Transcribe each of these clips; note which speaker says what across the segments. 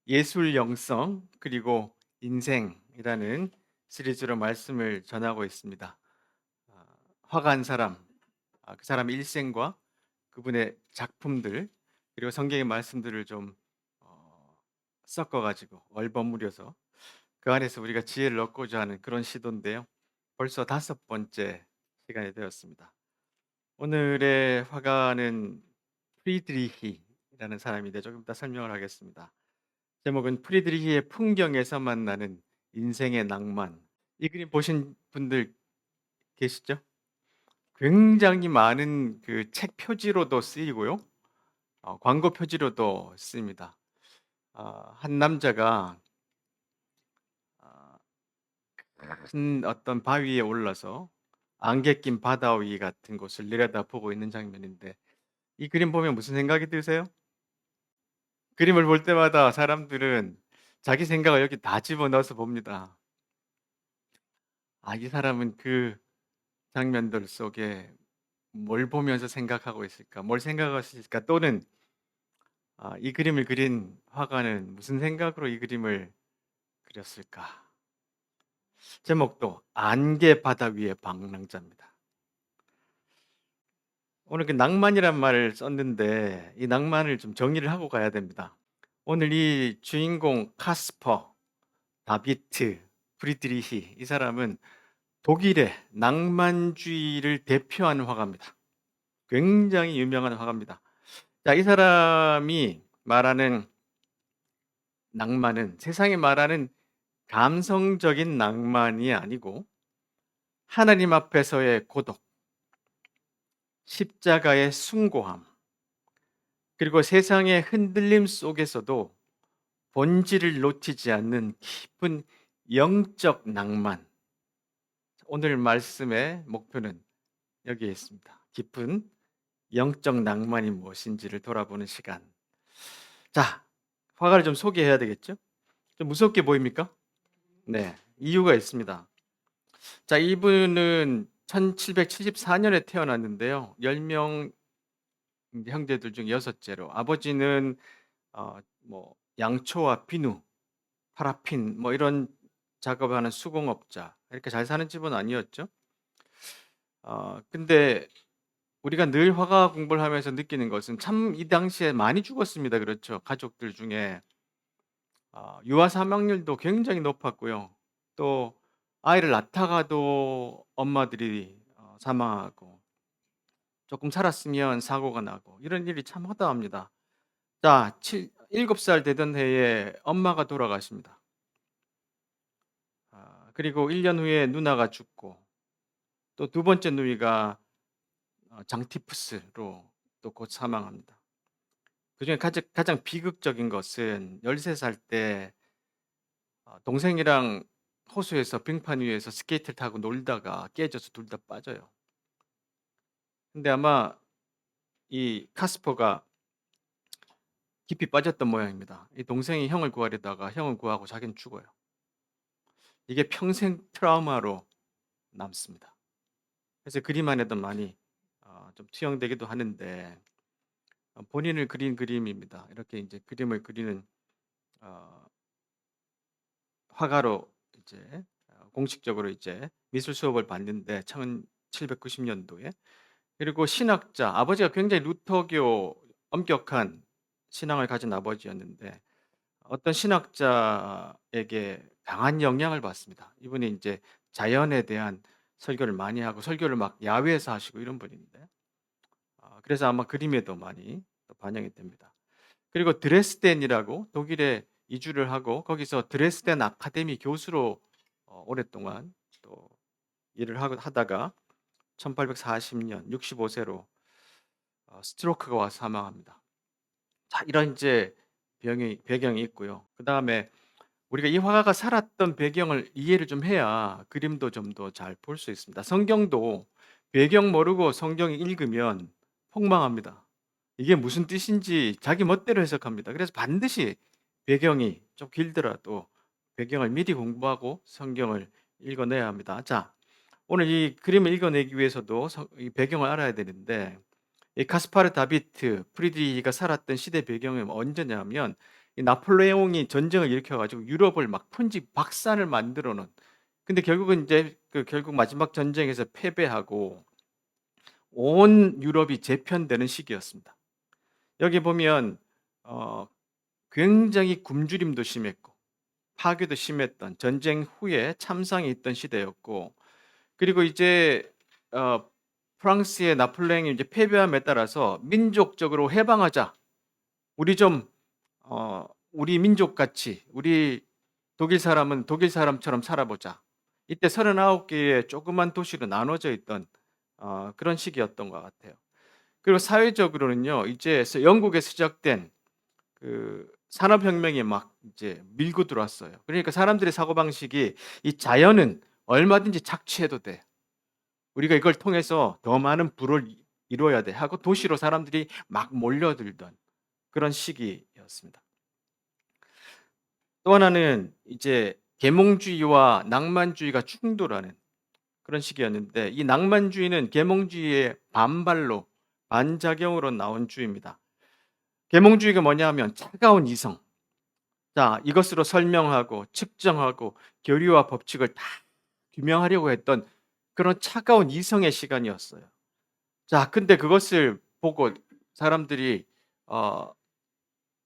Speaker 1: 예술 영성 그리고 인생이라는 시리즈로 말씀을 전하고 있습니다. 아, 화가 한 사람, 그 사람의 일생과 그분의 작품들 그리고 성경의 말씀들을 좀 어, 섞어가지고 얼버무려서 그 안에서 우리가 지혜를 얻고자 하는 그런 시도인데요. 벌써 5번째 시간이 되었습니다. 오늘의 화가는 프리드리히라는 사람인데 조금 이따 설명을 하겠습니다. 제목은 프리드리히의 풍경에서 만나는 인생의 낭만. 이 그림 보신 분들 계시죠? 굉장히 많은 그 책 표지로도 쓰이고요. 광고 표지로도 쓰입니다. 한 남자가 아, 큰 어떤 바위에 올라서 안개 낀 바다 위 같은 곳을 내려다보고 있는 장면인데 이 그림 보면 무슨 생각이 드세요? 그림을 볼 때마다 사람들은 자기 생각을 여기 다 집어넣어서 봅니다. 이 사람은 그 장면들 속에 뭘 보면서 생각하고 있을까? 뭘 생각하고 있을까? 또는 이 그림을 그린 화가는 무슨 생각으로 이 그림을 그렸을까? 제목도 안개 바다 위의 방랑자입니다. 오늘 그 낭만이란 말을 썼는데 이 낭만을 좀 정리를 하고 가야 됩니다. 오늘 이 주인공 카스퍼, 다비트, 프리드리히 이 사람은 독일의 낭만주의를 대표하는 화가입니다. 굉장히 유명한 화가입니다. 자, 이 사람이 말하는 낭만은 세상이 말하는 감성적인 낭만이 아니고 하나님 앞에서의 고독, 십자가의 숭고함, 그리고 세상의 흔들림 속에서도 본질을 놓치지 않는 깊은 영적 낭만. 오늘 말씀의 목표는 여기에 있습니다. 깊은 영적 낭만이 무엇인지를 돌아보는 시간. 자, 화가를 좀 소개해야 되겠죠? 좀 무섭게 보입니까? 네, 이유가 있습니다. 자, 이분은 1774년에 태어났는데요. 10명 형제들 중 여섯째로 아버지는 양초와 비누, 파라핀 이런 작업을 하는 수공업자. 이렇게 잘 사는 집은 아니었죠. 근데 우리가 늘 화가 공부를 하면서 느끼는 것은 참 이 당시에 많이 죽었습니다. 그렇죠. 가족들 중에 유아 사망률도 굉장히 높았고요. 또 아이를 낳다가도 엄마들이 사망하고 조금 살았으면 사고가 나고 이런 일이 참 허다합니다. 자, 7살 되던 해에 엄마가 돌아가십니다. 그리고 1년 후에 누나가 죽고 또 두 번째 누이가 장티푸스로 또 곧 사망합니다. 그중에 가장 비극적인 것은 13살 때 동생이랑 호수에서 빙판 위에서 스케이트를 타고 놀다가 깨져서 둘 다 빠져요. 근데 아마 이 카스퍼가 깊이 빠졌던 모양입니다. 이 동생이 형을 구하려다가 형을 구하고 자기는 죽어요. 이게 평생 트라우마로 남습니다. 그래서 그림 안에도 많이 좀 투영되기도 하는데 본인을 그린 그림입니다. 이렇게 이제 그림을 그리는 어 화가로 이제 공식적으로 이제 미술 수업을 받는데 1790 년도에. 그리고 신학자, 아버지가 굉장히 루터교 엄격한 신앙을 가진 아버지였는데 어떤 신학자에게 강한 영향을 받습니다. 이분이 이제 자연에 대한 설교를 많이 하고 설교를 막 야외에서 하시고 이런 분인데 그래서 아마 그림에도 많이 또 반영이 됩니다. 그리고 드레스덴이라고 독일에 이주를 하고 거기서 드레스덴 아카데미 교수로 오랫동안 또 일을 하다가 1840년 65세로 스트로크가 와서 사망합니다. 자, 이런 이제 배경이 있고요. 그다음에 우리가 이 화가가 살았던 배경을 이해를 좀 해야 그림도 좀 더 잘 볼 수 있습니다. 성경도 배경 모르고 성경 읽으면 폭망합니다. 이게 무슨 뜻인지 자기 멋대로 해석합니다. 그래서 반드시 배경이 좀 길더라도 배경을 미리 공부하고 성경을 읽어내야 합니다. 자, 오늘 이 그림을 읽어내기 위해서도 이 배경을 알아야 되는데 이 카스파르 다비트 프리드리히가 살았던 시대 배경은 언제냐면 이 나폴레옹이 전쟁을 일으켜 가지고 유럽을 막 풍지박산을 만들어 놓은, 근데 결국은 인제 결국 마지막 전쟁에서 패배하고 온 유럽이 재편되는 시기였습니다. 여기 보면 어 굉장히 굶주림도 심했고 파괴도 심했던, 전쟁 후에 참상이 있던 시대였고, 그리고 이제 어 프랑스의 나폴레옹이 이제 패배함에 따라서 '민족적으로 해방하자. 우리 좀 우리 민족같이, 우리 독일 사람은 독일 사람처럼 살아보자.' 이때 39 개의 조그만 도시로 나눠져 있던 그런 시기였던 것 같아요. 그리고 사회적으로는요, 이제 영국에서 시작된 산업혁명이 막 이제 밀고 들어왔어요. 그러니까 사람들의 사고방식이 '이 자연은 얼마든지 착취해도 돼. 우리가 이걸 통해서 더 많은 부를 이루어야 돼.' 하고 도시로 사람들이 막 몰려들던 그런 시기였습니다. 또 하나는 이제 계몽주의와 낭만주의가 충돌하는 그런 시기였는데, 이 낭만주의는 계몽주의의 반발로, 반작용으로 나온 주의입니다. 계몽주의가 뭐냐 하면 차가운 이성. 자, 이것으로 설명하고 측정하고 교리와 법칙을 다 규명하려고 했던 그런 차가운 이성의 시간이었어요. 자, 근데 그것을 보고 사람들이 어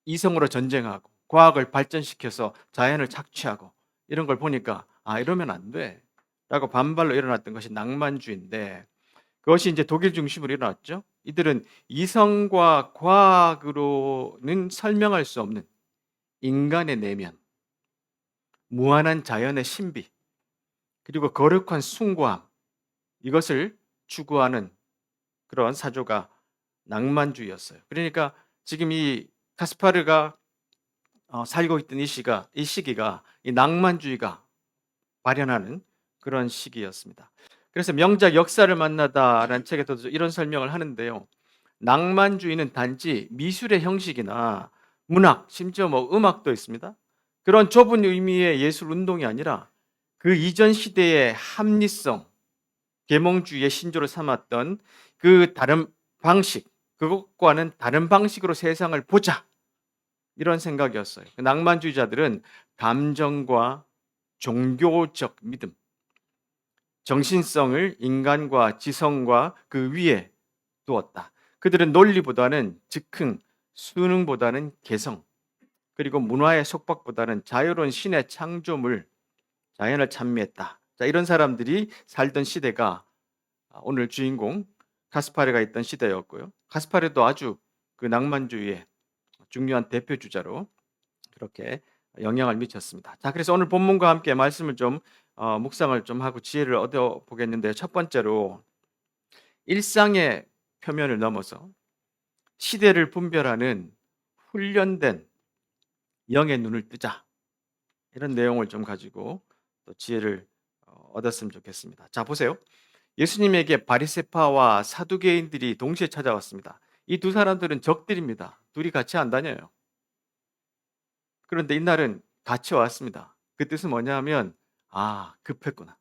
Speaker 1: 이성으로 전쟁하고 과학을 발전시켜서 자연을 착취하고 이런 걸 보니까 '아, 이러면 안 돼.'라고 반발로 일어났던 것이 낭만주의인데, 그것이 인제 독일 중심으로 일어났죠. 이들은 이성과 과학으로는 설명할 수 없는 인간의 내면, 무한한 자연의 신비, 그리고 거룩한 숭고함, 이것을 추구하는 그런 사조가 낭만주의였어요. 그러니까 지금 이 카스파르가 살고 있던 이 시기가 이 낭만주의가 발현하는 그런 시기였습니다. 그래서 명작 역사를 만나다라는 책에서도 이런 설명을 하는데요. 낭만주의는 단지 미술의 형식이나 문학, 심지어 뭐 음악도 있습니다. 그런 좁은 의미의 예술 운동이 아니라 그 이전 시대의 합리성, 계몽주의의 신조를 삼았던 그 다른 방식, 그것과는 다른 방식으로 세상을 보자, 이런 생각이었어요. 그 낭만주의자들은 감정과 종교적 믿음, 정신성을 인간과 지성과 그 위에 두었다. 그들은 논리보다는 즉흥, 수능보다는 개성, 그리고 문화의 속박보다는 자유로운 신의 창조물, 자연을 찬미했다. 자, 이런 사람들이 살던 시대가 오늘 주인공 카스파르가 있던 시대였고요. 카스파르도 아주 그 낭만주의의 중요한 대표 주자로 그렇게 영향을 미쳤습니다. 자, 그래서 오늘 본문과 함께 말씀을 좀 묵상을 좀 하고 지혜를 얻어 보겠는데, 첫 번째로 일상의 표면을 넘어서 시대를 분별하는 훈련된 영의 눈을 뜨자, 이런 내용을 좀 가지고 또 지혜를 얻었으면 좋겠습니다. 자, 보세요. 예수님에게 바리새파와 사두개인들이 동시에 찾아왔습니다. 이 두 사람들은 적들입니다. 둘이 같이 안 다녀요. 그런데 이날은 같이 왔습니다. 그 뜻은 뭐냐 하면 '아, 급했구나.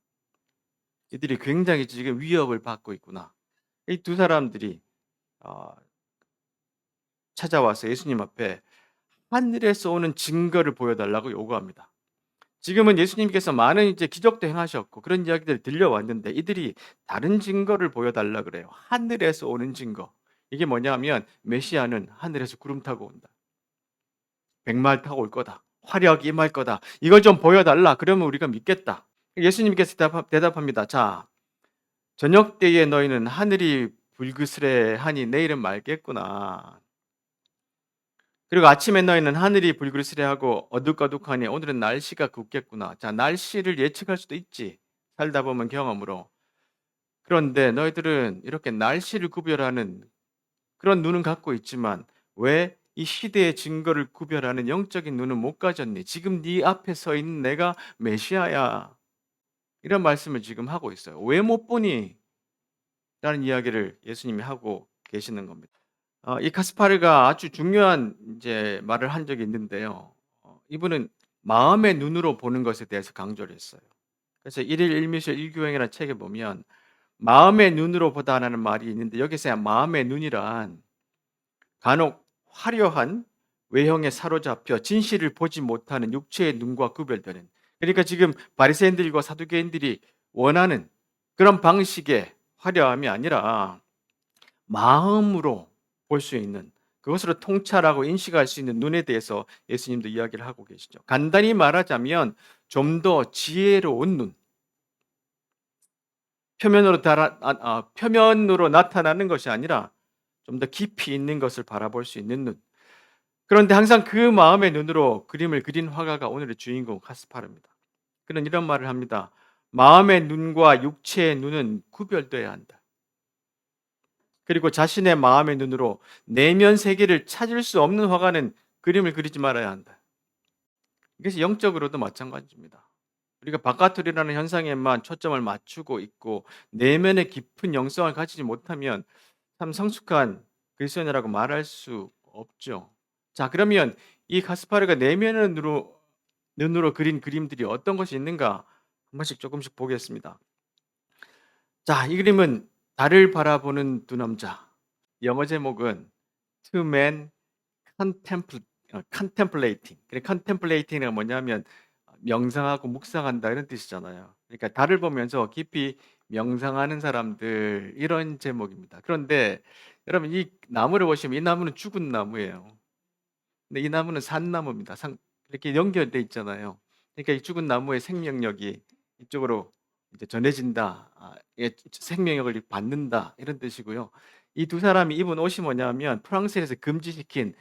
Speaker 1: 이들이 굉장히 지금 위협을 받고 있구나.' 이 두 사람들이 어 찾아와서 예수님 앞에 하늘에서 오는 증거를 보여 달라고 요구합니다. 지금은 예수님께서 많은 이제 기적도 행하셨고 그런 이야기들이 들려왔는데, 이들이 다른 증거를 보여 달라 그래요. 하늘에서 오는 증거. 이게 뭐냐면 메시아는 하늘에서 구름 타고 온다. 백마를 타고 올 거다. 화력이 임할 거다. 이걸 좀 보여 달라. 그러면 우리가 믿겠다. 예수님께서 대답합니다. 자, 저녁 때에 너희는 하늘이 불그스레하니 내일은 맑겠구나. 그리고 아침에 너희는 하늘이 불그스레하고 어둑어둑하니 오늘은 날씨가 굽겠구나. 자, 날씨를 예측할 수도 있지, 살다 보면 경험으로. 그런데 너희들은 이렇게 날씨를 구별하는 그런 눈은 갖고 있지만 왜 이 시대의 증거를 구별하는 영적인 눈은 못 가졌니? 지금 네 앞에 서 있는 내가 메시아야. 이런 말씀을 지금 하고 있어요. 왜 못 보니? 라는 이야기를 예수님이 하고 계시는 겁니다. 이 카스파르가 아주 중요한 이제 말을 한 적이 있는데요. 이분은 마음의 눈으로 보는 것에 대해서 강조를 했어요. 그래서 일일 일미실 일교행이라는 책에 보면 마음의 눈으로 보다라는 말이 있는데, 여기서 마음의 눈이란 간혹 화려한 외형에 사로잡혀 진실을 보지 못하는 육체의 눈과 구별되는, 그러니까 지금 바리새인들과 사두개인들이 원하는 그런 방식의 화려함이 아니라 마음으로 볼 수 있는, 그것으로 통찰하고 인식할 수 있는 눈에 대해서 예수님도 이야기를 하고 계시죠. 간단히 말하자면 좀 더 지혜로운 눈, 표면으로 나타나는 것이 아니라 좀 더 깊이 있는 것을 바라볼 수 있는 눈. 그런데 항상 그 마음의 눈으로 그림을 그린 화가가 오늘의 주인공 카스파르입니다. 그는 이런 말을 합니다. 마음의 눈과 육체의 눈은 구별돼야 한다. 그리고 자신의 마음의 눈으로 내면 세계를 찾을 수 없는 화가는 그림을 그리지 말아야 한다. 이것이 영적으로도 마찬가지입니다. 우리가 바깥으로라는 현상에만 초점을 맞추고 있고 내면의 깊은 영성을 가지지 못하면 참 성숙한 그리스도인이라고 말할 수 없죠. 자, 그러면 이 카스파르가 내면의 눈으로 그린 그림들이 어떤 것이 있는가 한 번씩 조금씩 보겠습니다. 자, 이 그림은 달을 바라보는 두 남자. 영어 제목은 Two Men Contemplating. 그래, Contemplating은 뭐냐면 명상하고 묵상한다 이런 뜻이잖아요. 그러니까 달을 보면서 깊이 명상하는 사람들, 이런 제목입니다. 그런데 여러분, 이 나무를 보시면 이 나무는 죽은 나무예요. 근데 이 나무는 산 나무입니다. 이렇게 연결돼 있잖아요. 그러니까 이 죽은 나무의 생명력이 이쪽으로 이제 전해진다. 생명력을 받는다 이런 뜻이고요. 이 두 사람이 입은 옷이 뭐냐면 프랑스에서 금지시킨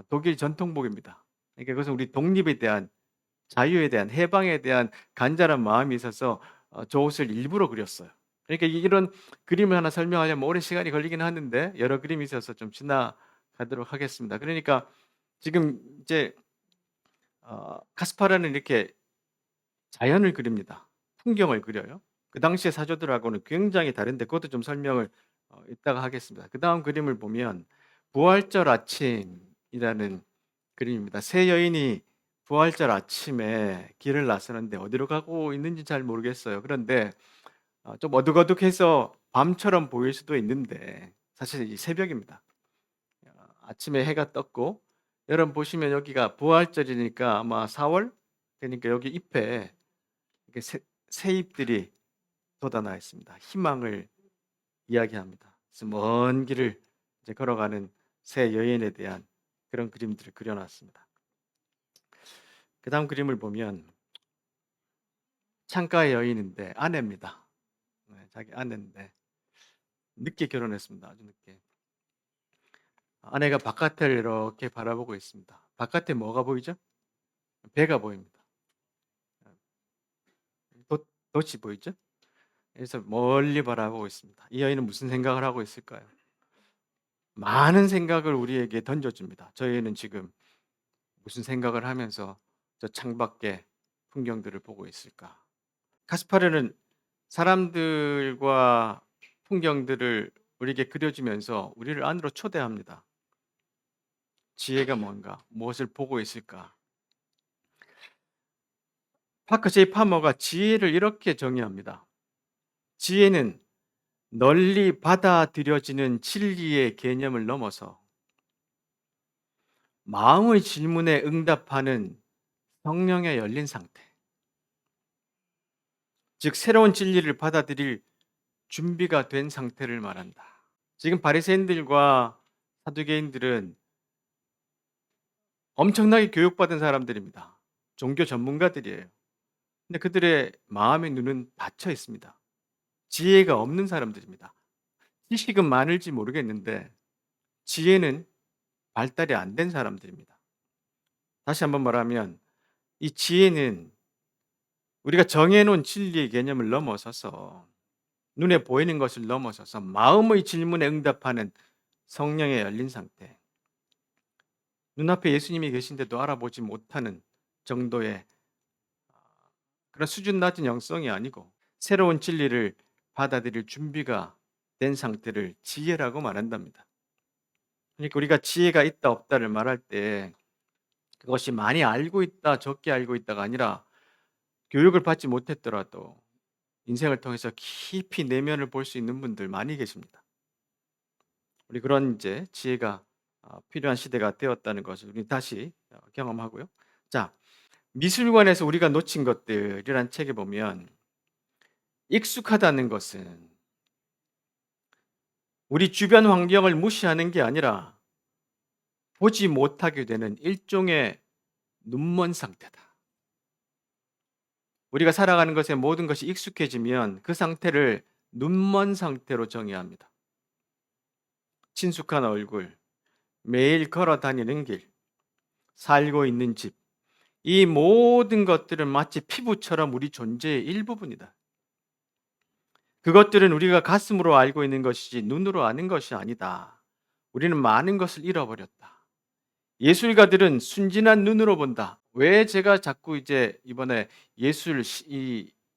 Speaker 1: 독일 전통복입니다. 그러니까 그것은 우리 독립에 대한, 자유에 대한, 해방에 대한 간절한 마음이 있어서 저 옷을 일부러 그렸어요. 그러니까 이런 그림을 하나 설명하려면 오랜 시간이 걸리긴 하는데 여러 그림이 있어서 좀 지나가도록 하겠습니다. 그러니까 지금 이제 카스파르는 이렇게 자연을 그립니다. 풍경을 그려요. 그 당시의 사조들하고는 굉장히 다른데 그것도 좀 설명을 이따가 하겠습니다. 그다음 그림을 보면 부활절 아침이라는 그림입니다. 세 여인이 부활절 아침에 길을 나서는데 어디로 가고 있는지 잘 모르겠어요. 그런데 좀 어둑어둑해서 밤처럼 보일 수도 있는데 사실 이 새벽입니다. 아침에 해가 떴고, 여러분 보시면 여기가 부활절이니까 아마 4월, 그러니까 여기 잎에 이렇게 새잎들이 돋아나 있습니다. 희망을 이야기합니다. 그래서 먼 길을 이제 걸어가는 새 여인에 대한 그런 그림들을 그려놨습니다. 그 다음 그림을 보면 창가의 여인인데 아내입니다. 네, 자기 아내인데 늦게 결혼했습니다. 아주 늦게. 아내가 바깥을 이렇게 바라보고 있습니다. 바깥에 뭐가 보이죠? 배가 보입니다. 돛이 보이죠? 그래서 멀리 바라보고 있습니다. 이 여인은 무슨 생각을 하고 있을까요? 많은 생각을 우리에게 던져줍니다. 저희는 지금 무슨 생각을 하면서 저 창밖의 풍경들을 보고 있을까? 카스파르는 사람들과 풍경들을 우리에게 그려주면서 우리를 안으로 초대합니다. 지혜가 뭔가, 무엇을 보고 있을까? 파커 제이 파머가 지혜를 이렇게 정의합니다. 지혜는 널리 받아들여지는 진리의 개념을 넘어서 마음의 질문에 응답하는 성령에 열린 상태, 즉 새로운 진리를 받아들일 준비가 된 상태를 말한다. 지금 바리새인들과 사두개인들은 엄청나게 교육받은 사람들입니다. 종교 전문가들이에요. 근데 그들의 마음의 눈은 닫혀 있습니다. 지혜가 없는 사람들입니다. 지식은 많을지 모르겠는데 지혜는 발달이 안 된 사람들입니다. 다시 한번 말하면 이 지혜는 우리가 정해놓은 진리의 개념을 넘어서서, 눈에 보이는 것을 넘어서서 마음의 질문에 응답하는 성령에 열린 상태, 눈앞에 예수님이 계신데도 알아보지 못하는 정도의 그런 수준 낮은 영성이 아니고 새로운 진리를 받아들일 준비가 된 상태를 지혜라고 말한답니다. 그러니까 우리가 지혜가 있다 없다를 말할 때 그것이 많이 알고 있다 적게 알고 있다가 아니라 교육을 받지 못했더라도 인생을 통해서 깊이 내면을 볼 수 있는 분들 많이 계십니다. 우리 그런 이제 지혜가 필요한 시대가 되었다는 것을 우리 다시 경험하고요. 자, 미술관에서 우리가 놓친 것들이란 책에 보면 익숙하다는 것은 우리 주변 환경을 무시하는 게 아니라 보지 못하게 되는 일종의 눈먼 상태다. 우리가 살아가는 것에 모든 것이 익숙해지면 그 상태를 눈먼 상태로 정의합니다. 친숙한 얼굴, 매일 걸어 다니는 길, 살고 있는 집, 이 모든 것들은 마치 피부처럼 우리 존재의 일부분이다. 그것들은 우리가 가슴으로 알고 있는 것이지 눈으로 아는 것이 아니다. 우리는 많은 것을 잃어버렸다. 예술가들은 순진한 눈으로 본다. 왜 제가 자꾸 이제 이번에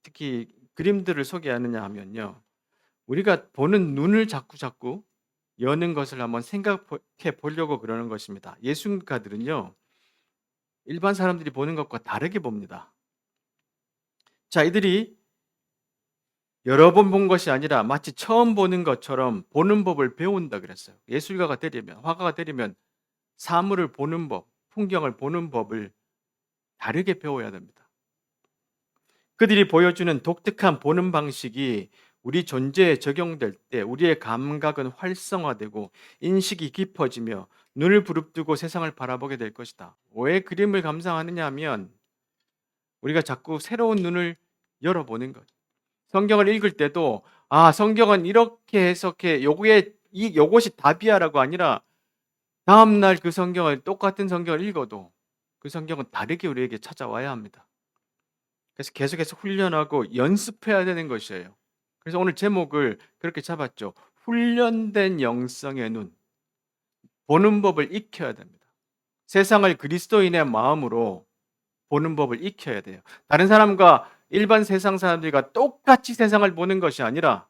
Speaker 1: 특히 그림들을 소개하느냐 하면요. 우리가 보는 눈을 자꾸 여는 것을 한번 생각해 보려고 그러는 것입니다. 예술가들은요. 일반 사람들이 보는 것과 다르게 봅니다. 자, 이들이 여러 번 본 것이 아니라 마치 처음 보는 것처럼 보는 법을 배운다 그랬어요. 예술가가 되려면, 화가가 되려면 사물을 보는 법, 풍경을 보는 법을 다르게 배워야 됩니다. 그들이 보여주는 독특한 보는 방식이 우리 존재에 적용될 때 우리의 감각은 활성화되고 인식이 깊어지며 눈을 부릅뜨고 세상을 바라보게 될 것이다. 왜 그림을 감상하느냐 하면 우리가 자꾸 새로운 눈을 열어보는 것. 성경을 읽을 때도 성경은 이렇게 해석해 요것이 답이야라고 아니라 다음 날 그 성경을 똑같은 성경을 읽어도 그 성경은 다르게 우리에게 찾아와야 합니다. 그래서 계속해서 훈련하고 연습해야 되는 것이에요. 그래서 오늘 제목을 그렇게 잡았죠. 훈련된 영성의 눈. 보는 법을 익혀야 됩니다. 세상을 그리스도인의 마음으로 보는 법을 익혀야 돼요. 다른 사람과 일반 세상 사람들과 똑같이 세상을 보는 것이 아니라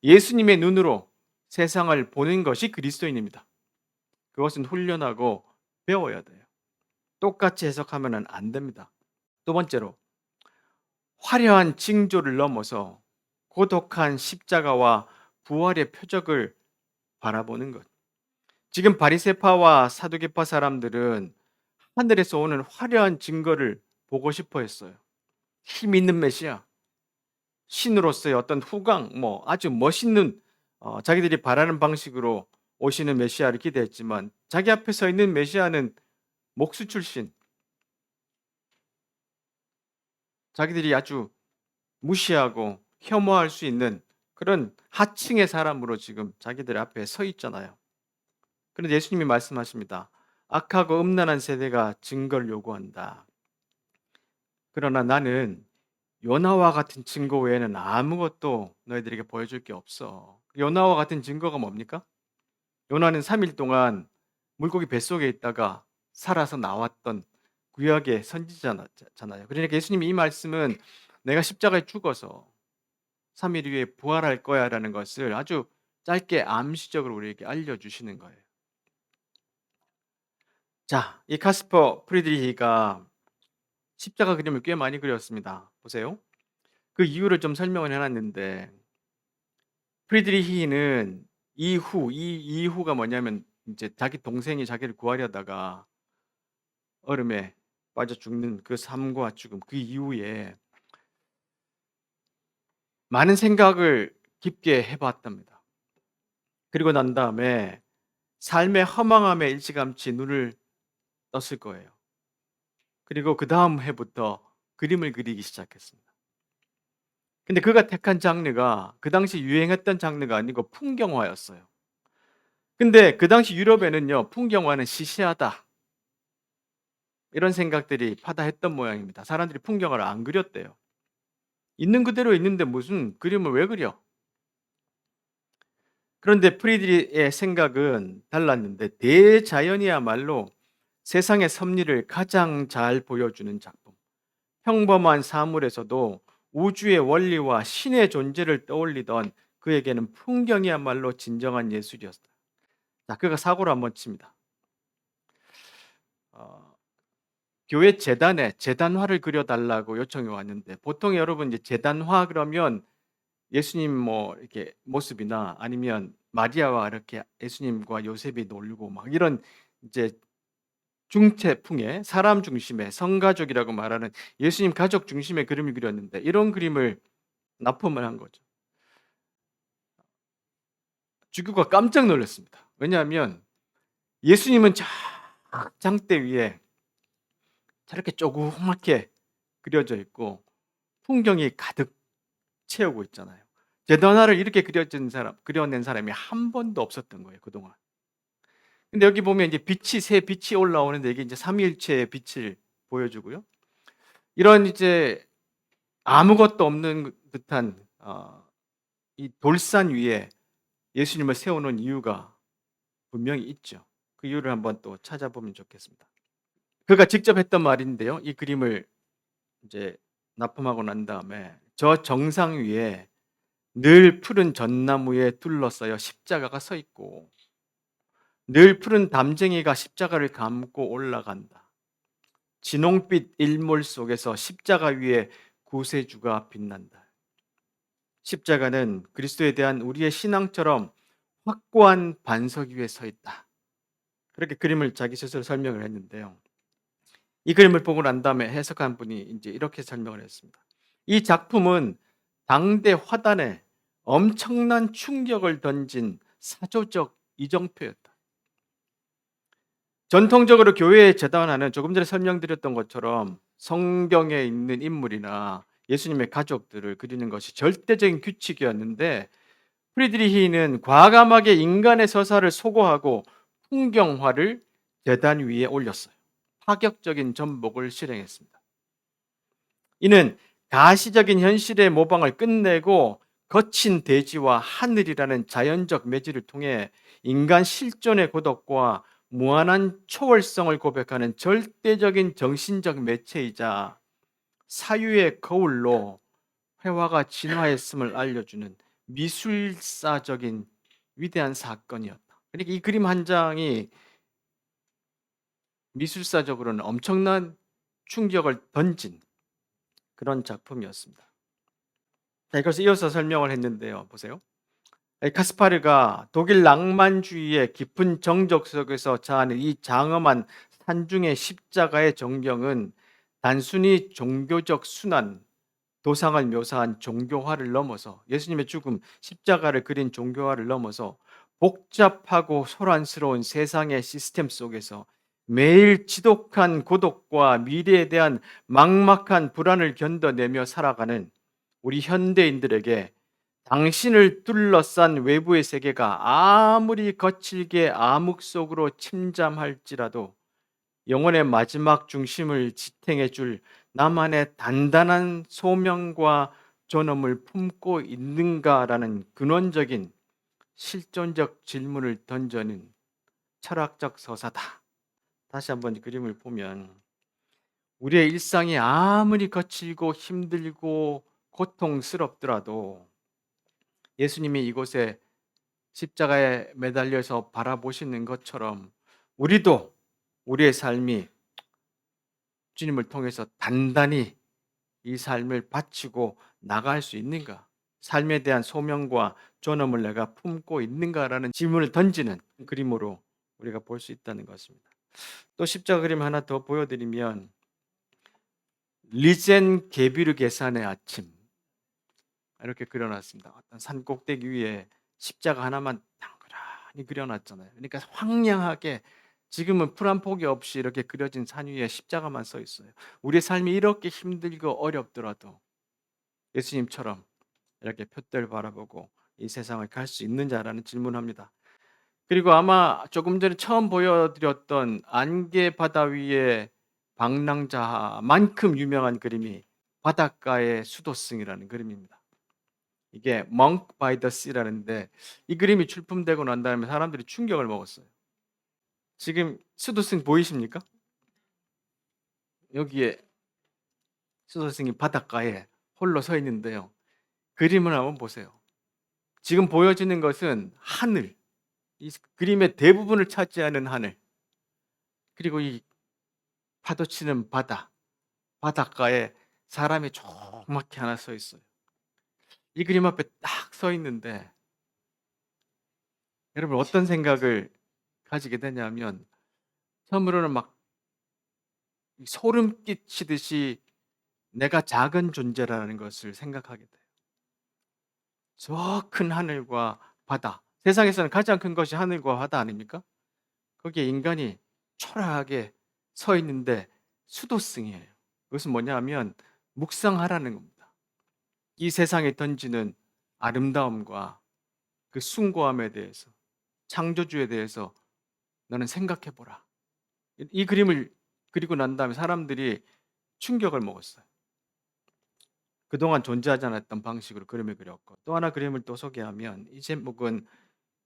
Speaker 1: 예수님의 눈으로 세상을 보는 것이 그리스도인입니다. 그것은 훈련하고 배워야 돼요. 똑같이 해석하면 안 됩니다. 두 번째로 화려한 징조를 넘어서 고독한 십자가와 부활의 표적을 바라보는 것. 지금 바리새파와 사두개파 사람들은 하늘에서 오는 화려한 증거를 보고 싶어 했어요. 힘 있는 메시아, 신으로서의 어떤 후광, 아주 멋있는 자기들이 바라는 방식으로 오시는 메시아를 기대했지만 자기 앞에 서 있는 메시아는 목수 출신, 자기들이 아주 무시하고 혐오할 수 있는 그런 하층의 사람으로 지금 자기들 앞에 서 있잖아요. 그런데 예수님이 말씀하십니다. 악하고 음란한 세대가 증거를 요구한다. 그러나 나는 요나와 같은 증거 외에는 아무것도 너희들에게 보여줄 게 없어. 요나와 같은 증거가 뭡니까? 요나는 3일 동안 물고기 뱃속에 있다가 살아서 나왔던 구약의 선지자잖아요. 그러니까 예수님이 이 말씀은 내가 십자가에 죽어서 3일 후에 부활할 거야라는 것을 아주 짧게 암시적으로 우리에게 알려주시는 거예요. 자, 이 카스퍼 프리드리히가 십자가 그림을 꽤 많이 그렸습니다. 보세요. 그 이유를 좀 설명을 해놨는데 프리드리히는 이후가 뭐냐면 이제 자기 동생이 자기를 구하려다가 얼음에 빠져 죽는 그 삶과 죽음 그 이후에 많은 생각을 깊게 해봤답니다. 그리고 난 다음에 삶의 허망함에 일찌감치 눈을 떴을 거예요. 그리고 그 다음 해부터 그림을 그리기 시작했습니다. 근데 그가 택한 장르가 그 당시 유행했던 장르가 아니고 풍경화였어요. 근데 그 당시 유럽에는요, 풍경화는 시시하다. 이런 생각들이 파다했던 모양입니다. 사람들이 풍경을 안 그렸대요. 있는 그대로 있는데 무슨 그림을 왜 그려? 그런데 프리드리의 생각은 달랐는데 대자연이야말로 세상의 섭리를 가장 잘 보여주는 작품. 평범한 사물에서도 우주의 원리와 신의 존재를 떠올리던 그에게는 풍경이야말로 진정한 예술이었다. 자, 그가 사고를 한번 칩니다. 어, 교회 재단에 재단화를 그려달라고 요청이 왔는데 보통 여러분 이제 재단화 그러면 예수님 이렇게 모습이나 아니면 마리아와 이렇게 예수님과 요셉이 놀고 막 이런 이제 중태풍의 사람 중심의 성가족이라고 말하는 예수님 가족 중심의 그림을 그렸는데 이런 그림을 납품을 한 거죠. 주교가 깜짝 놀랐습니다. 왜냐하면 예수님은 저 장대 위에 저렇게 조그맣게 그려져 있고 풍경이 가득 채우고 있잖아요. 제던화를 이렇게 그려낸 사람이 한 번도 없었던 거예요, 그동안. 근데 여기 보면 이제 새 빛이 올라오는데 이게 이제 삼위일체의 빛을 보여주고요. 이런 이제 아무것도 없는 듯한 이 돌산 위에 예수님을 세우는 이유가 분명히 있죠. 그 이유를 한번 또 찾아보면 좋겠습니다. 그가 직접 했던 말인데요. 이 그림을 이제 납품하고 난 다음에 저 정상 위에 늘 푸른 전나무에 둘러싸여 십자가가 서 있고 늘 푸른 담쟁이가 십자가를 감고 올라간다. 진홍빛 일몰 속에서 십자가 위에 구세주가 빛난다. 십자가는 그리스도에 대한 우리의 신앙처럼 확고한 반석 위에 서 있다. 그렇게 그림을 자기 스스로 설명을 했는데요. 이 그림을 보고 난 다음에 해석한 분이 이제 이렇게 설명을 했습니다. 이 작품은 당대 화단에 엄청난 충격을 던진 사조적 이정표였다. 전통적으로 교회에 재단하는 조금 전에 설명드렸던 것처럼 성경에 있는 인물이나 예수님의 가족들을 그리는 것이 절대적인 규칙이었는데 프리드리히는 과감하게 인간의 서사를 소거하고 풍경화를 재단 위에 올렸어요. 파격적인 전복을 실행했습니다. 이는 가시적인 현실의 모방을 끝내고 거친 대지와 하늘이라는 자연적 매질을 통해 인간 실존의 고독과 무한한 초월성을 고백하는 절대적인 정신적 매체이자 사유의 거울로 회화가 진화했음을 알려주는 미술사적인 위대한 사건이었다. 그러니까 이 그림 한 장이 미술사적으로는 엄청난 충격을 던진 그런 작품이었습니다. 자, 이것을 이어서 설명을 했는데요. 보세요. 카스파르가 독일 낭만주의의 깊은 정적 속에서 자아낸 이 장엄한 산중의 십자가의 정경은 단순히 종교적 순환, 도상을 묘사한 종교화를 넘어서 예수님의 죽음, 십자가를 그린 종교화를 넘어서 복잡하고 소란스러운 세상의 시스템 속에서 매일 지독한 고독과 미래에 대한 막막한 불안을 견뎌내며 살아가는 우리 현대인들에게 당신을 둘러싼 외부의 세계가 아무리 거칠게 암흑 속으로 침잠할지라도 영혼의 마지막 중심을 지탱해 줄 나만의 단단한 소명과 존엄을 품고 있는가라는 근원적인 실존적 질문을 던져낸 철학적 서사다. 다시 한번 그림을 보면 우리의 일상이 아무리 거칠고 힘들고 고통스럽더라도 예수님이 이곳에 십자가에 매달려서 바라보시는 것처럼 우리도 우리의 삶이 주님을 통해서 단단히 이 삶을 바치고 나갈 수 있는가? 삶에 대한 소명과 존엄을 내가 품고 있는가라는 질문을 던지는 그림으로 우리가 볼 수 있다는 것입니다. 또 십자가 그림 하나 더 보여드리면 리젠 게비르 계산의 아침 이렇게 그려놨습니다. 어떤 산 꼭대기 위에 십자가 하나만 당그라니 그려놨잖아요. 그러니까 황량하게 지금은 풀 한 폭이 없이 이렇게 그려진 산 위에 십자가만 서 있어요. 우리의 삶이 이렇게 힘들고 어렵더라도 예수님처럼 이렇게 푯대를 바라보고 이 세상을 갈 수 있느냐라는 질문합니다. 그리고 아마 조금 전에 처음 보여드렸던 안개 바다 위의 방랑자만큼 유명한 그림이 바닷가의 수도승이라는 그림입니다. 이게 Monk by the Sea라는데 이 그림이 출품되고 난 다음에 사람들이 충격을 먹었어요. 지금 수도승 보이십니까? 여기에 수도승이 바닷가에 홀로 서 있는데요. 그림을 한번 보세요. 지금 보여지는 것은 하늘, 이 그림의 대부분을 차지하는 하늘, 그리고 이 파도치는 바닷가에 사람이 조그맣게 하나 서 있어요. 이 그림 앞에 딱 서 있는데 여러분 어떤 생각을 가지게 되냐면 처음으로는 막 소름 끼치듯이 내가 작은 존재라는 것을 생각하게 돼요. 저 큰 하늘과 바다. 세상에서는 가장 큰 것이 하늘과 바다 아닙니까? 거기에 인간이 초라하게 서 있는데 수도승이에요. 그것은 뭐냐 하면 묵상하라는 겁니다. 이 세상에 던지는 아름다움과 그 숭고함에 대해서, 창조주에 대해서 너는 생각해 보라. 이 그림을 그리고 난 다음에 사람들이 충격을 먹었어요. 그동안 존재하지 않았던 방식으로 그림을 그렸고, 또 하나 그림을 또 소개하면 이 제목은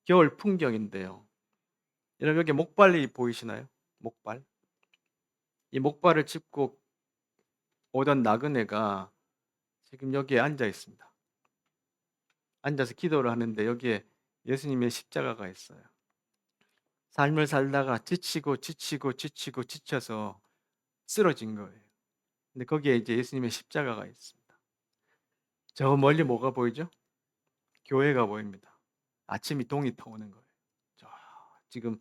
Speaker 1: 겨울 풍경인데요. 여러분 여기 목발이 보이시나요? 목발. 이 목발을 짚고 오던 나그네가 지금 여기에 앉아 있습니다. 앉아서 기도를 하는데 여기에 예수님의 십자가가 있어요. 삶을 살다가 지치고 지쳐서 쓰러진 거예요. 근데 거기에 이제 예수님의 십자가가 있습니다. 저 멀리 뭐가 보이죠? 교회가 보입니다. 아침이 동이 터오는 거예요. 저 지금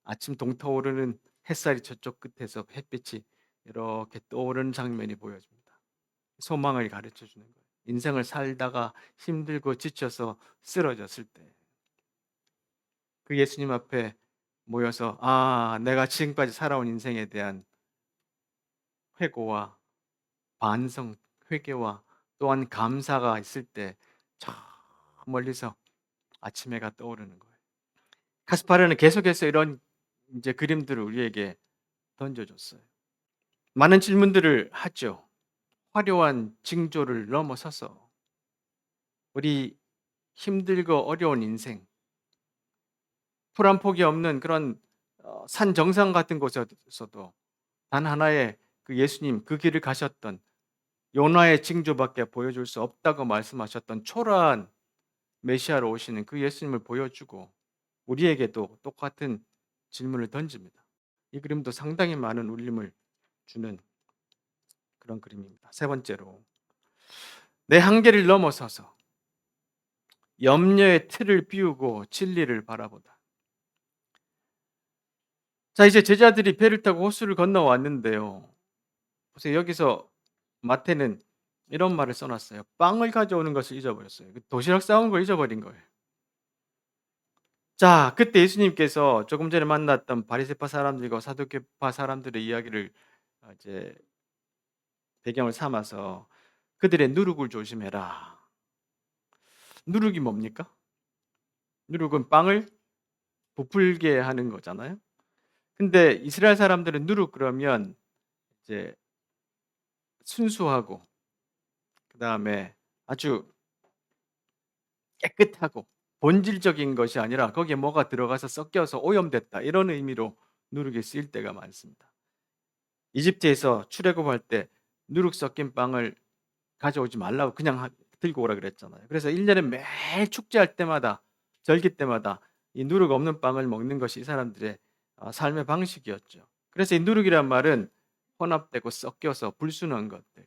Speaker 1: 아침 동터오르는 햇살이 저쪽 끝에서 햇빛이 이렇게 떠오르는 장면이 보여집니다. 소망을 가르쳐 주는 거예요. 인생을 살다가 힘들고 지쳐서 쓰러졌을 때 그 예수님 앞에 모여서 내가 지금까지 살아온 인생에 대한 회고와 반성, 회개와 또한 감사가 있을 때 저 멀리서 아침 해가 떠오르는 거예요. 카스파르는 계속해서 이런 이제 그림들을 우리에게 던져줬어요. 많은 질문들을 하죠. 화려한 징조를 넘어서서 우리 힘들고 어려운 인생, 풀 한 폭이 없는 그런 산 정상 같은 곳에서도 단 하나의 그 예수님 그 길을 가셨던 요나의 징조밖에 보여줄 수 없다고 말씀하셨던 초라한 메시아로 오시는 그 예수님을 보여주고 우리에게도 똑같은 질문을 던집니다. 이 그림도 상당히 많은 울림을 주는 그런 그림입니다. 세 번째로 내 한계를 넘어서서 염려의 틀을 비우고 진리를 바라보다. 자, 이제 제자들이 배를 타고 호수를 건너왔는데요. 보세요. 여기서 마태는 이런 말을 써놨어요. 빵을 가져오는 것을 잊어버렸어요. 도시락 싸온 걸 잊어버린 거예요. 자, 그때 예수님께서 조금 전에 만났던 바리새파 사람들과 사두개파 사람들의 이야기를 이제 배경을 삼아서 그들의 누룩을 조심해라. 누룩이 뭡니까? 누룩은 빵을 부풀게 하는 거잖아요. 근데 이스라엘 사람들은 누룩 그러면 이제 순수하고 그다음에 아주 깨끗하고 본질적인 것이 아니라 거기에 뭐가 들어가서 섞여서 오염됐다 이런 의미로 누룩이 쓰일 때가 많습니다. 이집트에서 출애굽할 때 누룩 섞인 빵을 가져오지 말라고 그냥 들고 오라 그랬잖아요. 그래서 1년에 매일 축제할 때마다 절기 때마다 이 누룩 없는 빵을 먹는 것이 이 사람들의 삶의 방식이었죠. 그래서 이 누룩이란 말은 혼합되고 섞여서 불순한 것들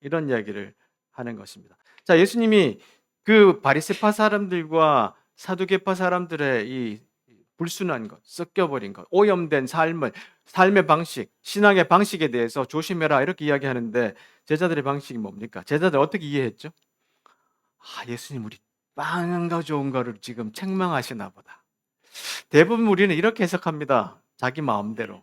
Speaker 1: 이런 이야기를 하는 것입니다. 자, 예수님이 그 바리새파 사람들과 사두개파 사람들의 이 불순한 것, 섞여버린 것, 오염된 삶의 방식, 신앙의 방식에 대해서 조심해라 이렇게 이야기하는데 제자들의 방식이 뭡니까? 제자들 어떻게 이해했죠? 예수님 우리 빵 안 가져온 거를 지금 책망하시나 보다. 대부분 우리는 이렇게 해석합니다. 자기 마음대로,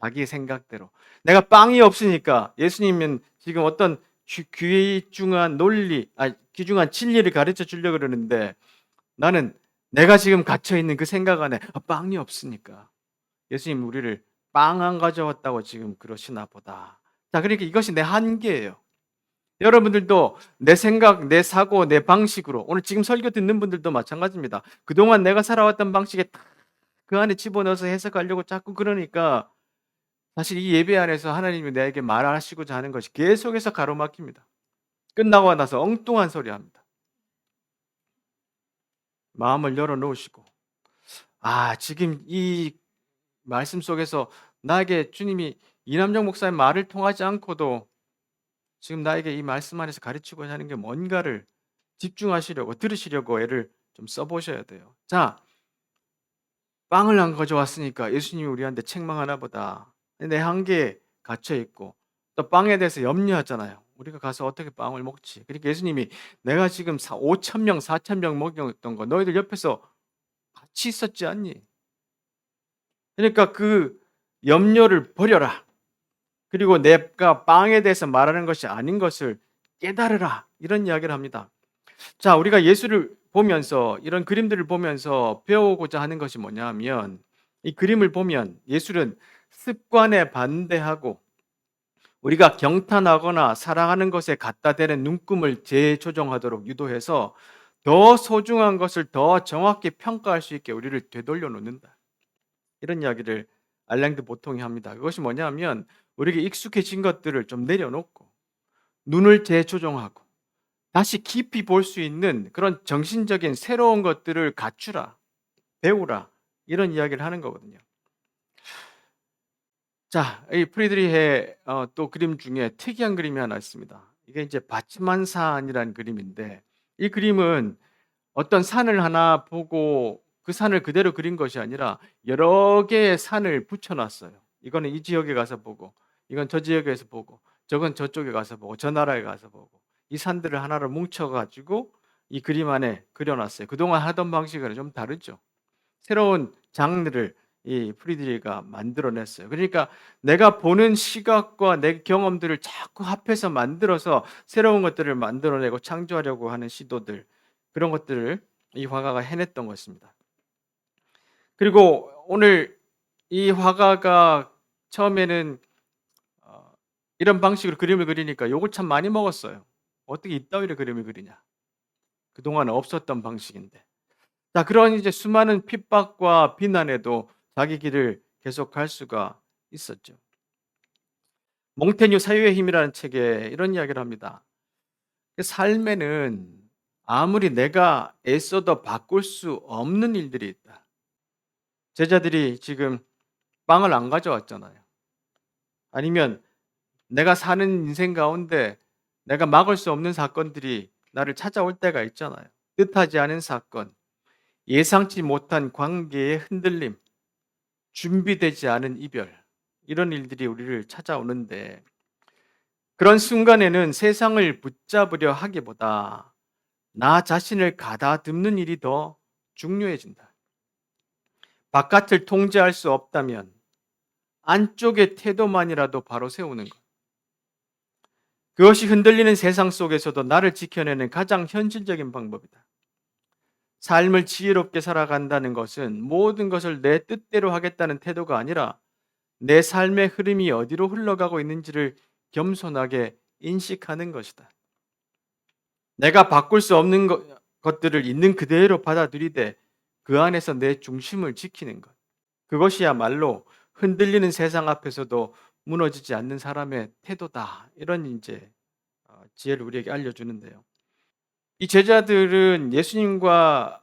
Speaker 1: 자기 생각대로. 내가 빵이 없으니까 예수님은 지금 어떤 귀중한 논리, 귀중한 진리를 가르쳐 주려고 그러는데 나는 내가 지금 갇혀 있는 그 생각 안에 빵이 없으니까 예수님 우리를 빵 안 가져왔다고 지금 그러시나 보다. 자, 그러니까 이것이 내 한계예요. 여러분들도 내 생각, 내 사고, 내 방식으로 오늘 지금 설교 듣는 분들도 마찬가지입니다. 그동안 내가 살아왔던 방식에 딱 그 안에 집어넣어서 해석하려고 자꾸 그러니까 사실 이 예배 안에서 하나님이 나에게 말하시고자 하는 것이 계속해서 가로막힙니다. 끝나고 나서 엉뚱한 소리 합니다. 마음을 열어놓으시고 지금 이 말씀 속에서 나에게 주님이 이남정 목사의 말을 통하지 않고도 지금 나에게 이 말씀 안에서 가르치고자 하는 게 뭔가를 집중하시려고 들으시려고 애를 좀 써보셔야 돼요. 자, 빵을 안 가져왔으니까 예수님이 우리한테 책망하나 보다. 내 한계에 갇혀 있고 또 빵에 대해서 염려하잖아요. 우리가 가서 어떻게 빵을 먹지? 그러니까 예수님이 내가 지금 5천 명, 4천 명 먹였던 거 너희들 옆에서 같이 있었지 않니? 그러니까 그 염려를 버려라. 그리고 내가 빵에 대해서 말하는 것이 아닌 것을 깨달으라. 이런 이야기를 합니다. 자, 우리가 예수를 보면서 이런 그림들을 보면서 배우고자 하는 것이 뭐냐면 이 그림을 보면 예술은 습관에 반대하고 우리가 경탄하거나 사랑하는 것에 갖다 대는 눈금을 재조정하도록 유도해서 더 소중한 것을 더 정확히 평가할 수 있게 우리를 되돌려 놓는다. 이런 이야기를 알랭드 보통이 합니다. 그것이 뭐냐면 우리에게 익숙해진 것들을 좀 내려놓고 눈을 재조정하고 다시 깊이 볼 수 있는 그런 정신적인 새로운 것들을 갖추라, 배우라 이런 이야기를 하는 거거든요. 자, 이 프리드리히의 또 그림 중에 특이한 그림이 하나 있습니다. 이게 이제 바츠만산이라는 그림인데 이 그림은 어떤 산을 하나 보고 그 산을 그대로 그린 것이 아니라 여러 개의 산을 붙여 놨어요. 이거는 이 지역에 가서 보고 이건 저 지역에서 보고 저건 저쪽에 가서 보고 저 나라에 가서 보고 이 산들을 하나로 뭉쳐 가지고 이 그림 안에 그려 놨어요. 그동안 하던 방식과는 좀 다르죠. 새로운 장르를 이 프리드리히가 만들어 냈어요. 그러니까 내가 보는 시각과 내 경험들을 자꾸 합해서 만들어서 새로운 것들을 만들어 내고 창조하려고 하는 시도들 그런 것들을 이 화가가 해냈던 것입니다. 그리고 오늘 이 화가가 처음에는 이런 방식으로 그림을 그리니까 욕을 참 많이 먹었어요. 어떻게 이따위로 그림을 그리냐. 그동안 없었던 방식인데. 자, 그런 이제 수많은 핍박과 비난에도 자기 길을 계속할 수가 있었죠. 몽테뉴 사유의 힘이라는 책에 이런 이야기를 합니다. 삶에는 아무리 내가 애써도 바꿀 수 없는 일들이 있다. 제자들이 지금 빵을 안 가져왔잖아요. 아니면 내가 사는 인생 가운데 내가 막을 수 없는 사건들이 나를 찾아올 때가 있잖아요. 뜻하지 않은 사건, 예상치 못한 관계의 흔들림, 준비되지 않은 이별, 이런 일들이 우리를 찾아오는데 그런 순간에는 세상을 붙잡으려 하기보다 나 자신을 가다듬는 일이 더 중요해진다. 바깥을 통제할 수 없다면 안쪽의 태도만이라도 바로 세우는 것. 그것이 흔들리는 세상 속에서도 나를 지켜내는 가장 현실적인 방법이다. 삶을 지혜롭게 살아간다는 것은 모든 것을 내 뜻대로 하겠다는 태도가 아니라 내 삶의 흐름이 어디로 흘러가고 있는지를 겸손하게 인식하는 것이다. 내가 바꿀 수 없는 것들을 있는 그대로 받아들이되 그 안에서 내 중심을 지키는 것. 그것이야말로 흔들리는 세상 앞에서도 무너지지 않는 사람의 태도다. 이런 이제 지혜를 우리에게 알려주는데요. 이 제자들은 예수님과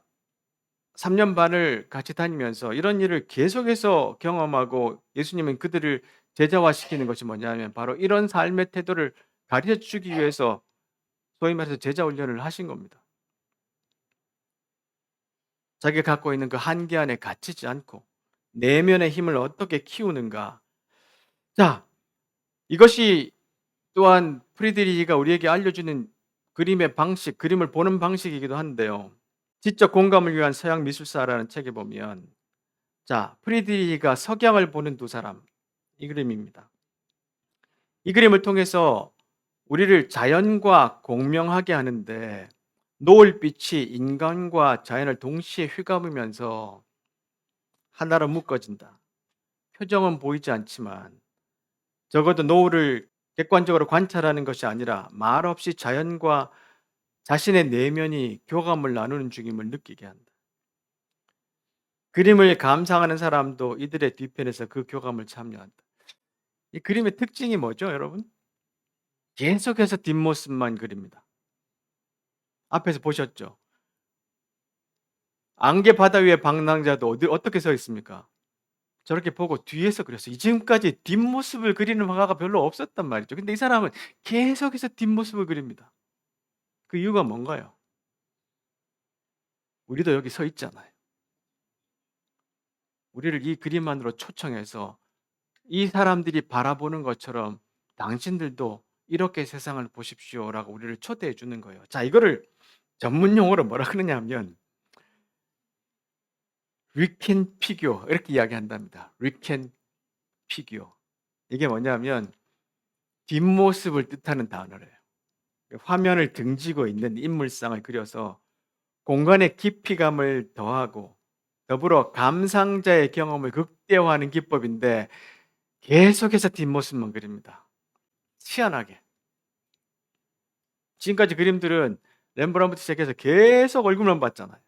Speaker 1: 3년 반을 같이 다니면서 이런 일을 계속해서 경험하고 예수님은 그들을 제자화시키는 것이 뭐냐면 바로 이런 삶의 태도를 가르쳐 주기 위해서 소위 말해서 제자 훈련을 하신 겁니다. 자기가 갖고 있는 그 한계 안에 갇히지 않고 내면의 힘을 어떻게 키우는가. 자, 이것이 또한 프리드리히가 우리에게 알려주는 그림의 방식, 그림을 보는 방식이기도 한데요. 지적 공감을 위한 서양 미술사라는 책에 보면 자, 프리드리히가 석양을 보는 두 사람 이 그림입니다. 이 그림을 통해서 우리를 자연과 공명하게 하는데 노을빛이 인간과 자연을 동시에 휘감으면서 하나로 묶어진다. 표정은 보이지 않지만 적어도 노을을 객관적으로 관찰하는 것이 아니라 말없이 자연과 자신의 내면이 교감을 나누는 중임을 느끼게 한다. 그림을 감상하는 사람도 이들의 뒤편에서 그 교감을 참여한다. 이 그림의 특징이 뭐죠, 여러분? 계속해서 뒷모습만 그립니다. 앞에서 보셨죠? 안개 바다 위에 방랑자도 어떻게 서 있습니까? 저렇게 보고 뒤에서 그렸어요. 지금까지 뒷모습을 그리는 화가가 별로 없었단 말이죠. 근데 이 사람은 계속해서 뒷모습을 그립니다. 그 이유가 뭔가요? 우리도 여기 서 있잖아요. 우리를 이 그림 안으로 초청해서 이 사람들이 바라보는 것처럼 당신들도 이렇게 세상을 보십시오라고 우리를 초대해 주는 거예요. 자, 이거를 전문 용어로 뭐라 그러냐 하면 리켄 피규어 이렇게 이야기한답니다. 리켄 피규어. 이게 뭐냐면 뒷모습을 뜻하는 단어래요. 화면을 등지고 있는 인물상을 그려서 공간의 깊이감을 더하고 더불어 감상자의 경험을 극대화하는 기법인데 계속해서 뒷모습만 그립니다. 희한하게. 지금까지 그림들은 렘브란트부터 시작해서 계속 얼굴만 봤잖아요.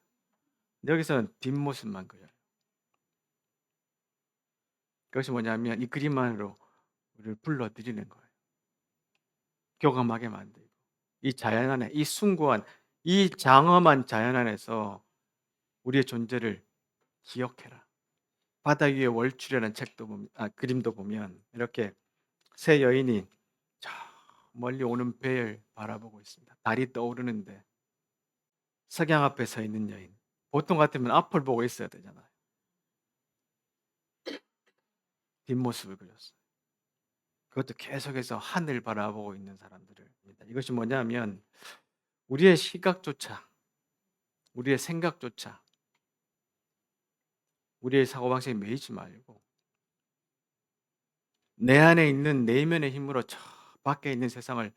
Speaker 1: 여기서는 뒷모습만 그려요. 그것이 뭐냐면 이 그림만으로 우리를 불러들이는 거예요. 교감하게 만들고 이 자연 안에 이 숭고한 이 장엄한 자연 안에서 우리의 존재를 기억해라. 바다 위에 월출이라는 책도 보면, 그림도 보면 이렇게 세 여인이 저 멀리 오는 배를 바라보고 있습니다. 달이 떠오르는데 석양 앞에 서 있는 여인. 보통 같으면 앞을 보고 있어야 되잖아요. 뒷모습을 그렸어요. 그것도 계속해서 하늘 바라보고 있는 사람들을. 이것이 뭐냐면 우리의 시각조차, 우리의 생각조차, 우리의 사고방식에 매이지 말고 내 안에 있는 내면의 힘으로 저 밖에 있는 세상을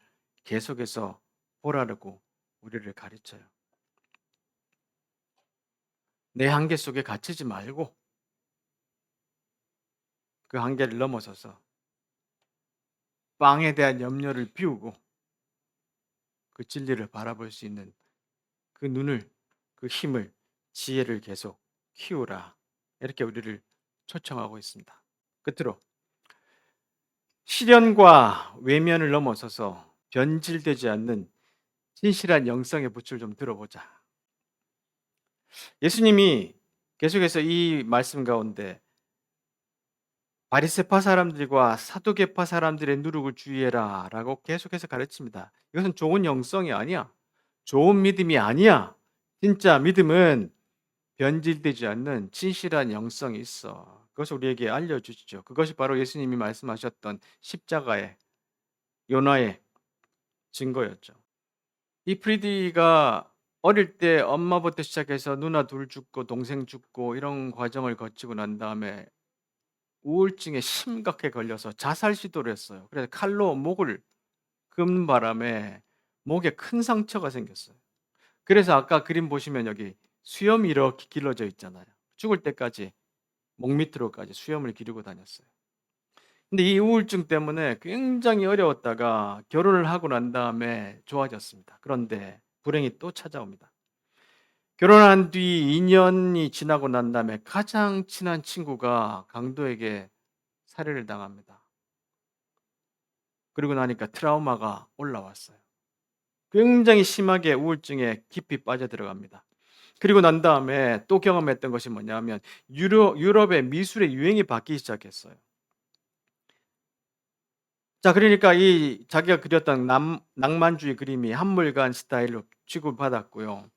Speaker 1: 계속해서 보라고 우리를 가르쳐요. 내 한계 속에 갇히지 말고 그 한계를 넘어서서 빵에 대한 염려를 비우고 그 진리를 바라볼 수 있는 그 눈을, 그 힘을, 지혜를 계속 키우라. 이렇게 우리를 초청하고 있습니다. 끝으로 시련과 외면을 넘어서서 변질되지 않는 진실한 영성의 붓을 좀 들어보자. 예수님이 계속해서 이 말씀 가운데 바리새파 사람들과 사두개파 사람들의 누룩을 주의해라라고 계속해서 가르칩니다. 이것은 좋은 영성이 아니야. 좋은 믿음이 아니야. 진짜 믿음은 변질되지 않는 진실한 영성이 있어. 그것을 우리에게 알려주시죠. 그것이 바로 예수님이 말씀하셨던 십자가의 요나의 증거였죠. 이 프리디가 어릴 때 엄마부터 시작해서 누나 둘 죽고 동생 죽고 이런 과정을 거치고 난 다음에 우울증에 심각하게 걸려서 자살 시도를 했어요. 그래서 칼로 목을 끄는 바람에 목에 큰 상처가 생겼어요. 그래서 아까 그림 보시면 여기 수염이 이렇게 길러져 있잖아요. 죽을 때까지 목 밑으로까지 수염을 기르고 다녔어요. 근데 이 우울증 때문에 굉장히 어려웠다가 결혼을 하고 난 다음에 좋아졌습니다. 그런데 불행이 또 찾아옵니다. 결혼한 뒤 2년이 지나고 난 다음에 가장 친한 친구가 강도에게 살해를 당합니다. 그러고 나니까 트라우마가 올라왔어요. 굉장히 심하게 우울증에 깊이 빠져들어갑니다. 그리고 난 다음에 또 경험했던 것이 뭐냐면 유럽의 미술의 유행이 바뀌기 시작했어요. 자, 그러니까 이 자기가 그렸던 낭만주의 그림이 한물간 스타일로 취급받았고요.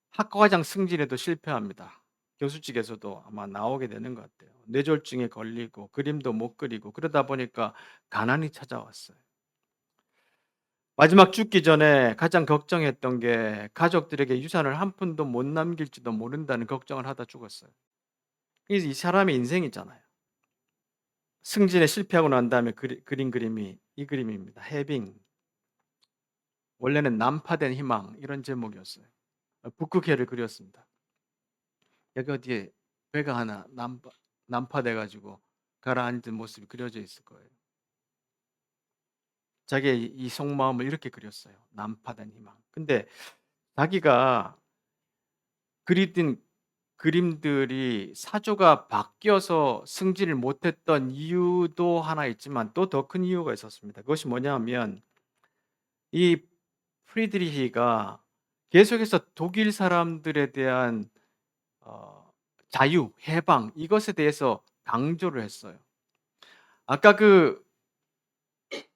Speaker 1: 학과과정 승진에도 실패합니다. 교수직에서도 아마 나오게 되는 것 같아요. 뇌졸중에 걸리고 그림도 못 그리고 그러다 보니까 가난이 찾아왔어요. 마지막 죽기 전에 가장 걱정했던 게 가족들에게 유산을 한 푼도 못 남길지도 모른다는 걱정을 하다 죽었어요. 이 사람의 인생이잖아요. 승진에 실패하고 난 다음에 그린 그림이 이 그림입니다. 해빙. 원래는 난파된 희망 이런 제목이었어요. 북극해를 그렸습니다. 여기 어디에 배가 하나 난파돼 가지고 가라앉은 모습이 그려져 있을 거예요. 자기의 이 속마음을 이렇게 그렸어요. 난파된 희망. 근데 자기가 그리던 그림들이 사조가 바뀌어서 승진을 못했던 이유도 하나 있지만 또 더 큰 이유가 있었습니다. 그것이 뭐냐면 이 프리드리히가 계속해서 독일 사람들에 대한 자유, 해방 이것에 대해서 강조를 했어요. 아까 그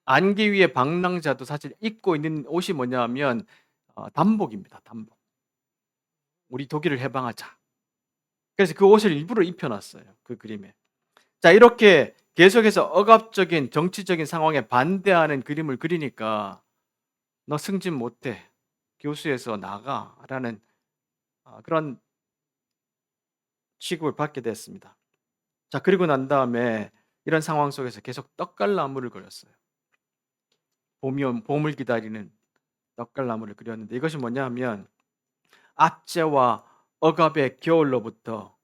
Speaker 1: 안개 위의 방랑자도 사실 입고 있는 옷이 뭐냐면 단복입니다. 단복. 우리 독일을 해방하자. 그래서 그 옷을 일부러 입혀 놨어요, 그 그림에. 자, 이렇게 계속해서 억압적인 정치적인 상황에 반대하는 그림을 그리니까 "너 승진 못 해. 교수에서 나가."라는 그런 취급을 받게 됐습니다. 자, 그리고 난 다음에 이런 상황 속에서 계속 떡갈나무를 그렸어요. 봄을 기다리는 떡갈나무를 그렸는데, 이것이 뭐냐 하면 압제와 억압의 겨울로부터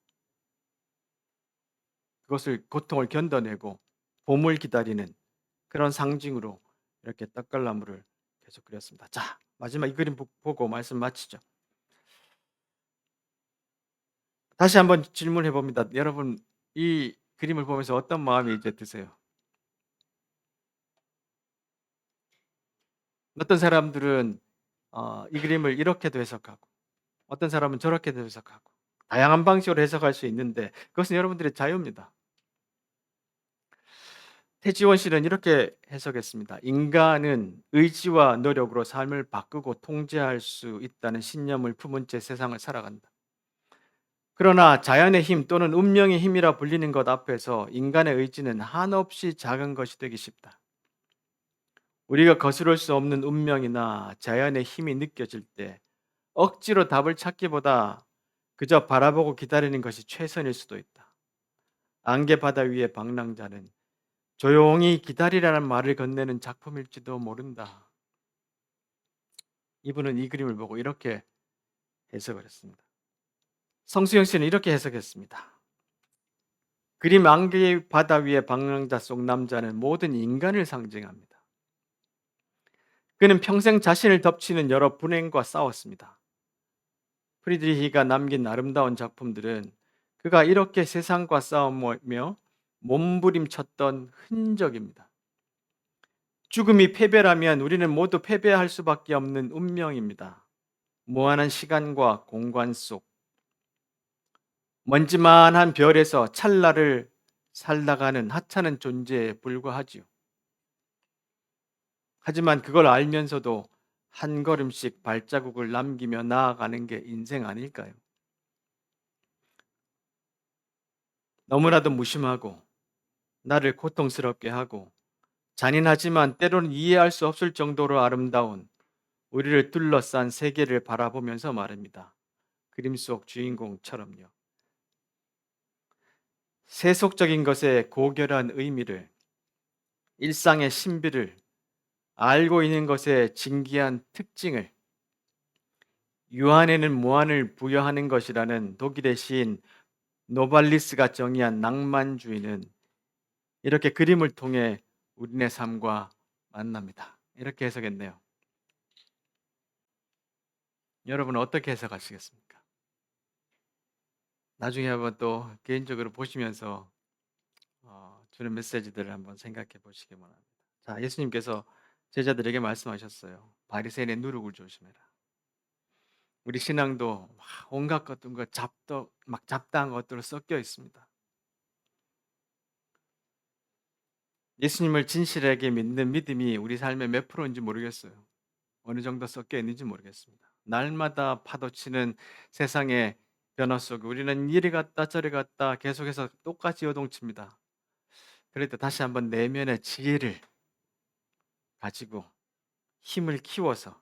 Speaker 1: 그것을 고통을 견뎌내고 봄을 기다리는 그런 상징으로 이렇게 떡갈나무를 계속 그렸습니다. 자, 마지막 이 그림 보고 말씀 마치죠. 다시 한번 질문해 봅니다. 여러분, 이 그림을 보면서 어떤 마음이 이제 드세요? 어떤 사람들은 이 그림을 이렇게도 해석하고, 어떤 사람은 저렇게도 해석하고, 다양한 방식으로 해석할 수 있는데 그것은 여러분들의 자유입니다. 태지원 씨는 이렇게 해석했습니다. 인간은 의지와 노력으로 삶을 바꾸고 통제할 수 있다는 신념을 품은 채 세상을 살아간다. 그러나 자연의 힘 또는 운명의 힘이라 불리는 것 앞에서 인간의 의지는 한없이 작은 것이 되기 쉽다. 우리가 거스를 수 없는 운명이나 자연의 힘이 느껴질 때 억지로 답을 찾기보다 그저 바라보고 기다리는 것이 최선일 수도 있다. 안개 바다 위의 방랑자는 조용히 기다리라는 말을 건네는 작품일지도 모른다. 이분은 이 그림을 보고 이렇게 해석을 했습니다. 성수영 씨는 이렇게 해석했습니다. 그림 안개 바다 위의 방랑자 속 남자는 모든 인간을 상징합니다. 그는 평생 자신을 덮치는 여러 불행과 싸웠습니다. 프리드리히가 남긴 아름다운 작품들은 그가 이렇게 세상과 싸우며 몸부림쳤던 흔적입니다. 죽음이 패배라면 우리는 모두 패배할 수밖에 없는 운명입니다. 무한한 시간과 공간 속 먼지만한 별에서 찰나를 살다가는 하찮은 존재에 불과하지요. 하지만 그걸 알면서도 한 걸음씩 발자국을 남기며 나아가는 게 인생 아닐까요? 너무나도 무심하고 나를 고통스럽게 하고 잔인하지만 때로는 이해할 수 없을 정도로 아름다운 우리를 둘러싼 세계를 바라보면서 말입니다. 그림 속 주인공처럼요. 세속적인 것의 고결한 의미를, 일상의 신비를, 알고 있는 것의 진기한 특징을, 유한에는 무한을 부여하는 것이라는 독일의 시인 노발리스가 정의한 낭만주의는 이렇게 그림을 통해 우리네 삶과 만납니다. 이렇게 해석했네요. 여러분은 어떻게 해석하시겠습니까? 나중에 한번 또 개인적으로 보시면서 주는 메시지들을 한번 생각해 보시기 바랍니다. 자, 예수님께서 제자들에게 말씀하셨어요. 바리새인의 누룩을 조심해라. 우리 신앙도 온갖 것들과 잡다한 것들로 섞여 있습니다. 예수님을 진실하게 믿는 믿음이 우리 삶의 몇 프로인지 모르겠어요. 어느 정도 섞여 있는지 모르겠습니다. 날마다 파도치는 세상의 변화 속에 우리는 이리 갔다 저리 갔다 계속해서 똑같이 요동칩니다. 그럴 때 다시 한번 내면의 지혜를 가지고 힘을 키워서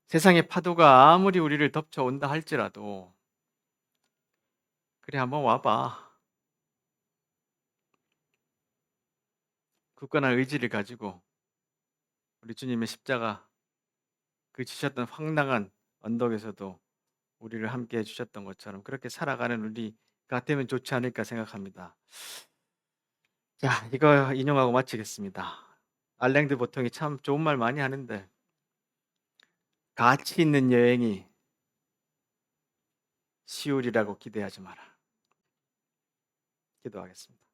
Speaker 1: 세상의 파도가 아무리 우리를 덮쳐온다 할지라도 그래 한번 와봐. 굳건한 의지를 가지고 우리 주님의 십자가 그 지셨던 황당한 언덕에서도 우리를 함께 해주셨던 것처럼 그렇게 살아가는 우리가 되면 좋지 않을까 생각합니다. 자, 이거 인용하고 마치겠습니다. 알랭드 보통이 참 좋은 말 많이 하는데 가치 있는 여행이 쉬우리라고 기대하지 마라. 기도하겠습니다.